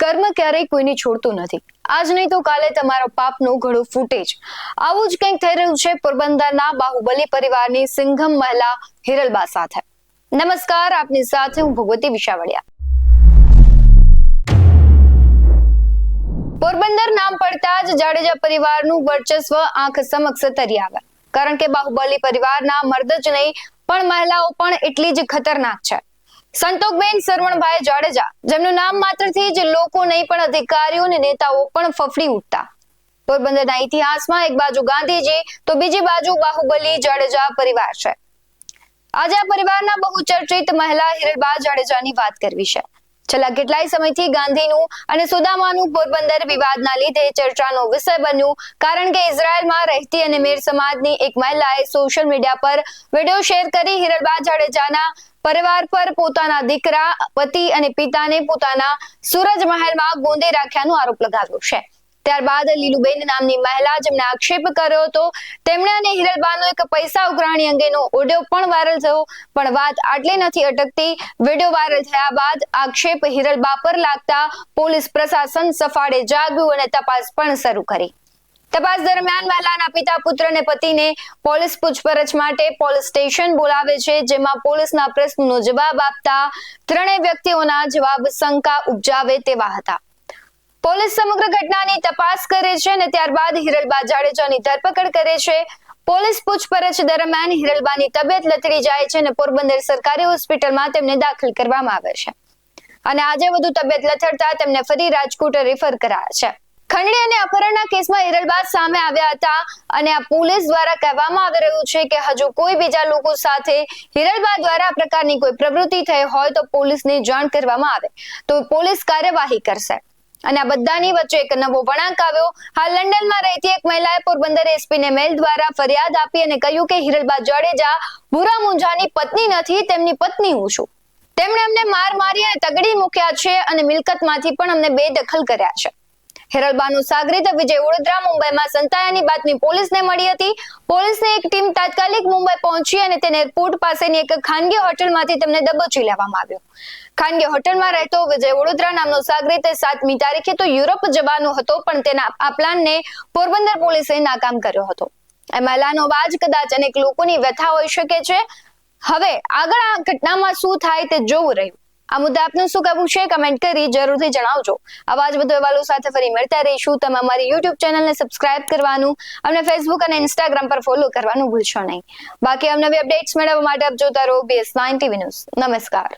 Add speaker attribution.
Speaker 1: કર્મ ક્યારેય કોઈને છોડતું નથી। આજ નહીં તો કાલે તમારો પાપનો ઘડો ફૂટે જ। આવું જ કંઈક થઈ રહ્યું છે પોરબંદરના બાહુબલી પરિવારની સિંઘમ મહિલા હિરલબા સાથે। નમસ્કાર, આપની સાથે હું ભગવતી વિશાવડિયા। પોરબંદર નામ પડતા જ જાડેજા પરિવારનું વર્ચસ્વ આંખ સમક્ષ તરી આવે, કારણ કે બાહુબલી પરિવારના મર્દ જ નહીં પણ મહિલાઓ પણ એટલી જ ખતરનાક છે। સંતોકબેન સરવણભાઈ જાડેજા, જેમનું નામ માત્રથી જ લોકો નહીં પણ અધિકારીઓ અને નેતાઓ પણ ફફડી ઉઠતા। પોરબંદરના ઇતિહાસમાં એક બાજુ ગાંધીજી તો બીજી બાજુ બાહુબલી જાડેજા પરિવાર છે। આજે આ પરિવારના બહુચર્ચિત મહિલા હિરલબા જાડેજાની વાત કરવી છે। છેલ્લા કેટલાય સમયથી ગાંધીનું અને સુદામાનું પોરબંદર વિવાદના લીધે ચર્ચાનો વિષય બન્યું, કારણ કે ઇઝરાયલમાં રહેતી અને મેર સમાજની એક મહિલાએ સોશિયલ મીડિયા પર વિડીયો શેર કરી હિરલબા જાડેજાના પરિવાર પર પોતાના દીકરા, પતિ અને પિતાને પોતાના સૂરજ મહેલમાં ગોંદે રાખ્યાનો આરોપ લગાવ્યો છે। ત્યારબાદ લીલુબેન નામની મહિલા, જેમણે આક્ષેપ કર્યો હતો, તેમણે અને હિરલબાનો એક પૈસા ઉઘરાણી અંગેનો ઓડિયો પણ વાયરલ થયો। પણ વાત આટલે નથી અટકતી। વિડીયો વાયરલ થયા બાદ આક્ષેપ હિરલબા પર લાગતા પોલીસ પ્રશાસન સફાળે જાગ્યું અને તપાસ પણ શરૂ કરી। તપાસ દરમિયાન મહિલાના પિતા, પુત્ર અને પતિને પોલીસ પૂછપરછ માટે પોલીસ સ્ટેશન બોલાવે છે, જેમાં પોલીસના પ્રશ્નનો જવાબ આપતા ત્રણેય વ્યક્તિઓના જવાબ શંકા ઉપજાવે તેવા હતા। પોલીસ સમગ્ર ઘટનાની તપાસ કરે છે અને ત્યારબાદ હિરલબા જાડેજાની ધરપકડ કરે છે। પોલીસ પૂછપરછ દરમિયાન હિરલબાની તબિયત લથડી જાય છે અને પોરબંદર સરકારી હોસ્પિટલમાં તેમને દાખલ કરવામાં આવે છે અને આજે વધુ તબિયત લથડતા તેમને ફરી રાજકોટ રેફર કરાયા છે। ખંડણી અને અપહરણના કેસમાં હિરલબા સામે આવ્યા હતા અને આ પોલીસ દ્વારા કહેવામાં આવી રહ્યું છે કે હજુ કોઈ બીજા લોકો સાથે હિરલબા દ્વારા આ પ્રકારની કોઈ પ્રવૃત્તિ થઈ હોય તો પોલીસને જાણ કરવામાં આવે તો પોલીસ કાર્યવાહી કરશે। અને આ બધાની વચ્ચે એક નવો વળાંક આવ્યો। હાલ લંડનમાં રહેતી એક મહિલાએ પોરબંદર એસપીને મેલ દ્વારા ફરિયાદ આપી અને કહ્યું કે હિરલબા જાડેજા ભૂરા મુંજાની પત્ની નથી, તેમની પત્ની હું છું। તેમણે અમને મારી અને તગડી મૂક્યા છે અને મિલકતમાંથી પણ અમને બેદખલ કર્યા છે। હિરલબાનો સાગરીત વિજય વડોદરા મુંબઈમાં સંતાયાની બાતમી પોલીસને મળી હતી। પોલીસની એક ટીમ તાત્કાલિક મુંબઈ પહોંચી અને તેને એરપોર્ટ પાસેની એક ખાનગી હોટલમાંથી તેમને દબોચી લેવામાં આવ્યો। ખાનગી હોટલમાં રહેતો વિજય વડોદરા નામનો સાગરીત 7મી તારીખે તો યુરોપ જવાનો હતો, પણ તેના આ પ્લાનને પોરબંદર પોલીસે નાકામ કર્યો હતો। એ મહિલાનો અવાજ કદાચ અનેક લોકોની વ્યથા હોઈ શકે છે। હવે આગળ આ ઘટનામાં શું થાય તે જોવું રહ્યું। આ મુદ્દે આપનું શું કહેવું છે, કમેન્ટ કરી જરૂરથી જણાવજો। આવા જ વધુ અહેવાલો સાથે ફરી મળતા રહીશું। તમે અમારી YouTube ચેનલને સબસ્ક્રાઇબ કરવાનું અને Facebook અને Instagram પર ફોલો કરવાનું ભૂલશો નહીં। બાકી અવનવી અપડેટ્સ મેળવવા માટે આપ જોતા રહો BS9 TV ન્યૂઝ। નમસ્કાર।